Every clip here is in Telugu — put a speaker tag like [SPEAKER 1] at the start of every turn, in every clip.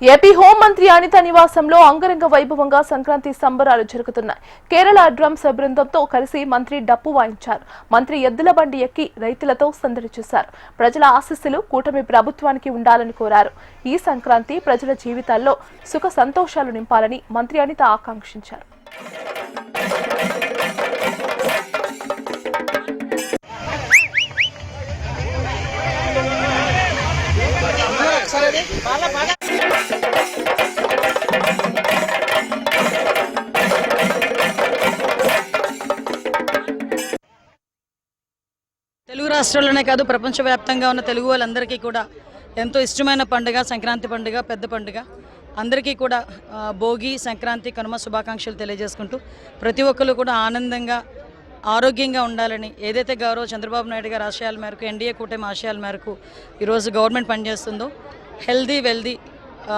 [SPEAKER 1] ఏపీ హోంమంత్రి అనిత నివాసంలో అంగరంగ వైభవంగా సంక్రాంతి సంబరాలు జరుగుతున్నాయి. కేరళ డ్రమ్స్ బృందంతో కలిసి మంత్రి డప్పు వాయించారు. మంత్రి ఎద్దుల బండి ఎక్కి రైతులతో సందడి చేశారు. ప్రజల ఆశీస్సులు కూటమి ప్రభుత్వానికి ఉండాలని కోరారు. ఈ సంక్రాంతి ప్రజల జీవితాల్లో సుఖ సంతోషాలు నింపాలని మంత్రి అనిత ఆకాంక్షించారు.
[SPEAKER 2] తెలుగు రాష్ట్రాల్లోనే కాదు ప్రపంచవ్యాప్తంగా ఉన్న తెలుగు వాళ్ళందరికీ కూడా ఎంతో ఇష్టమైన పండుగ సంక్రాంతి పండుగ, పెద్ద పండుగ. అందరికీ కూడా భోగి, సంక్రాంతి, కనుమ శుభాకాంక్షలు తెలియజేసుకుంటూ ప్రతి ఒక్కరు కూడా ఆనందంగా ఆరోగ్యంగా ఉండాలని ఏదైతే గౌరవ చంద్రబాబు నాయుడు గారి ఆశయాల మేరకు, ఎన్డీఏ కూటమి ఆశయాల మేరకు ఈరోజు గవర్నమెంట్ పనిచేస్తుందో హెల్దీ వెల్దీ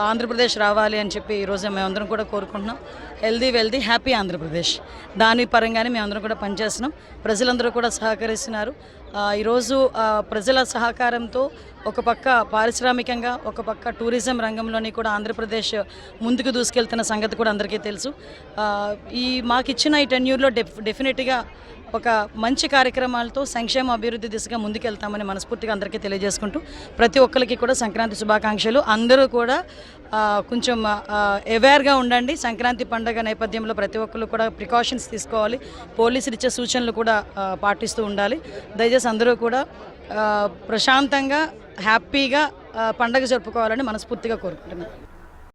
[SPEAKER 2] ఆంధ్రప్రదేశ్ రావాలి అని చెప్పి ఈరోజు మేమందరం కూడా కోరుకుంటున్నాం. హెల్దీ వెల్దీ హ్యాపీ ఆంధ్రప్రదేశ్ దాని పరంగానే మేమందరం కూడా పనిచేస్తున్నాం. ప్రజలందరూ కూడా సహకరిస్తున్నారు. ఈరోజు ప్రజల సహకారంతో ఒక పక్క పారిశ్రామికంగా, ఒక పక్క టూరిజం రంగంలోని కూడా ఆంధ్రప్రదేశ్ ముందుకు దూసుకెళ్తున్న సంగతి కూడా అందరికీ తెలుసు. మాకిచ్చిన ఈ టెన్యూర్లో డెఫినెట్గా ఒక మంచి కార్యక్రమాలతో సంక్షేమ అభివృద్ధి దిశగా ముందుకెళ్తామని మనస్ఫూర్తిగా అందరికీ తెలియజేసుకుంటూ ప్రతి ఒక్కరికి కూడా సంక్రాంతి శుభాకాంక్షలు. అందరూ కూడా కొంచెం అవేర్గా ఉండండి. సంక్రాంతి పండుగ నేపథ్యంలో ప్రతి ఒక్కరు కూడా ప్రికాషన్స్ తీసుకోవాలి. పోలీసులు ఇచ్చే సూచనలు కూడా పాటిస్తూ ఉండాలి. దయచేసి అందరూ కూడా ప్రశాంతంగా హ్యాపీగా పండుగ జరుపుకోవాలని మనస్ఫూర్తిగా కోరుకుంటున్నాను.